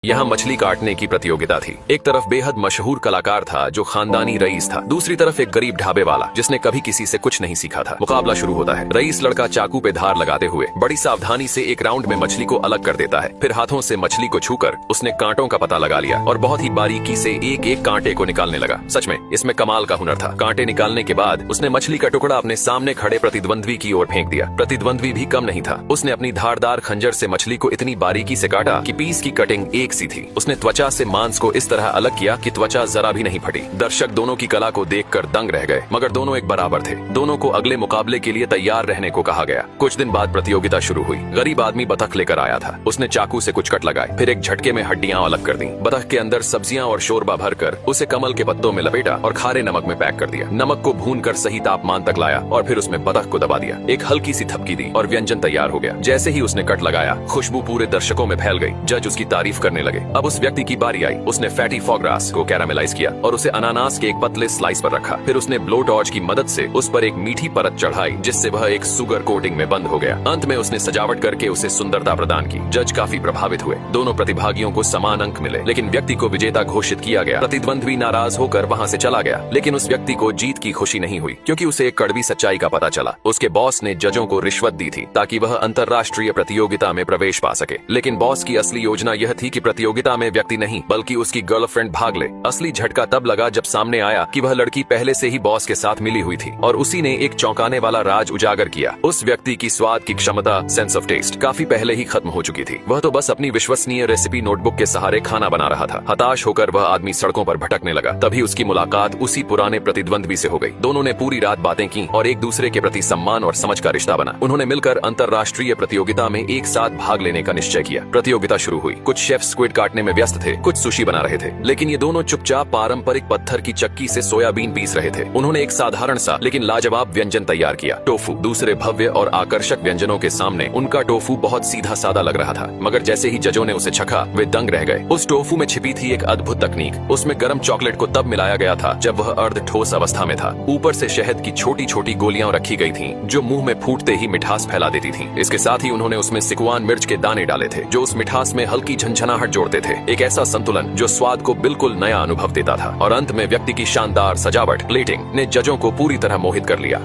यहाँ मछली काटने की प्रतियोगिता थी। एक तरफ बेहद मशहूर कलाकार था जो खानदानी रईस था, दूसरी तरफ एक गरीब ढाबे वाला जिसने कभी किसी से कुछ नहीं सीखा था। मुकाबला शुरू होता है। रईस लड़का चाकू पे धार लगाते हुए बड़ी सावधानी से एक राउंड में मछली को अलग कर देता है। फिर हाथों से मछली को छूकर उसने कांटों का पता लगा लिया और बहुत ही बारीकी से एक एक कांटे को निकालने लगा। सच में इसमें कमाल का हुनर था। कांटे निकालने के बाद उसने मछली का टुकड़ा अपने सामने खड़े प्रतिद्वंद्वी की ओर फेंक दिया। प्रतिद्वंद्वी भी कम नहीं था, उसने अपनी धारदार खंजर से मछली को इतनी बारीकी से काटा कि पीस की कटिंग एक सी थी। उसने त्वचा से मांस को इस तरह अलग किया कि त्वचा जरा भी नहीं फटी। दर्शक दोनों की कला को देखकर दंग रह गए, मगर दोनों एक बराबर थे। दोनों को अगले मुकाबले के लिए तैयार रहने को कहा गया। कुछ दिन बाद प्रतियोगिता शुरू हुई। गरीब आदमी बतख लेकर आया था। उसने चाकू से कुछ कट लगाए, फिर एक झटके में हड्डियां अलग कर दी। बतख के अंदर सब्जियां और शोरबा भरकर उसे कमल के पत्तों में लपेटा और खारे नमक में पैक कर दिया। नमक को भूनकर सही तापमान तक लाया और फिर उसमें बतख को दबा दिया। एक हल्की सी थपकी दी और व्यंजन तैयार हो गया। जैसे ही उसने कट लगाया, खुशबू पूरे दर्शकों में फैल गई। जज उसकी तारीफ करने लगे। अब उस व्यक्ति की बारी आई। उसने फैटी फॉग्रास को कैरामेलाइज किया और उसे अनानास के एक पतले स्लाइस पर रखा। फिर उसने ब्लो टॉर्च की मदद से उस पर एक मीठी परत चढ़ाई, जिससे वह एक सुगर कोटिंग में बंद हो गया। अंत में उसने सजावट करके उसे सुंदरता प्रदान की। जज काफी प्रभावित हुए। दोनों प्रतिभागियों को समान अंक मिले, लेकिन व्यक्ति को विजेता घोषित किया गया। प्रतिद्वंद्वी नाराज होकर वहां से चला गया, लेकिन उस व्यक्ति को जीत की खुशी नहीं हुई, क्योंकि उसे एक कड़वी सच्चाई का पता चला। उसके बॉस ने जजों को रिश्वत दी थी ताकि वह अंतर्राष्ट्रीय प्रतियोगिता में प्रवेश पा सके। लेकिन बॉस की असली योजना यह थी कि प्रतियोगिता में व्यक्ति नहीं बल्कि उसकी गर्लफ्रेंड भाग ले। असली झटका तब लगा जब सामने आया कि वह लड़की पहले से ही बॉस के साथ मिली हुई थी और उसी ने एक चौंकाने वाला राज उजागर किया। उस व्यक्ति की स्वाद की क्षमता, सेंस ऑफ टेस्ट, काफी पहले ही खत्म हो चुकी थी। वह तो बस अपनी विश्वसनीय रेसिपी नोटबुक के सहारे खाना बना रहा था। हताश होकर वह आदमी सड़कों पर भटकने लगा। तभी उसकी मुलाकात उसी पुराने प्रतिद्वंद्वी से हो गई। दोनों ने पूरी रात बातें की और एक दूसरे के प्रति सम्मान और समझ का रिश्ता बना। उन्होंने मिलकर अंतर्राष्ट्रीय प्रतियोगिता में एक साथ भाग लेने का निश्चय किया। प्रतियोगिता शुरू हुई। कुछ शेफ स्क्विड काटने में व्यस्त थे, कुछ सुशी बना रहे थे, लेकिन ये दोनों चुपचाप पारंपरिक पत्थर की चक्की से सोयाबीन पीस रहे थे। उन्होंने एक साधारण सा लेकिन लाजवाब व्यंजन तैयार किया, टोफू। दूसरे भव्य और आकर्षक व्यंजनों के सामने उनका टोफू बहुत सीधा सादा लग रहा था, मगर जैसे ही जजों ने उसे चखा, वे दंग रह गए। उस टोफू में छिपी थी एक अद्भुत तकनीक। उसमें गर्म चॉकलेट को तब मिलाया गया था जब वह अर्ध ठोस अवस्था में था। ऊपर से शहद की छोटी छोटी गोलियां रखी गई थीं, जो मुंह में फूटते ही मिठास फैला देती थीं। इसके साथ ही उन्होंने उसमें सिकुआन मिर्च के दाने डाले थे, जो उस मिठास में हल्की झनझनाहट जोड़ते थे। एक ऐसा संतुलन जो स्वाद को बिल्कुल नया अनुभव देता था। और अंत में व्यक्ति की शानदार सजावट, प्लेटिंग ने जजों को पूरी तरह मोहित कर लिया।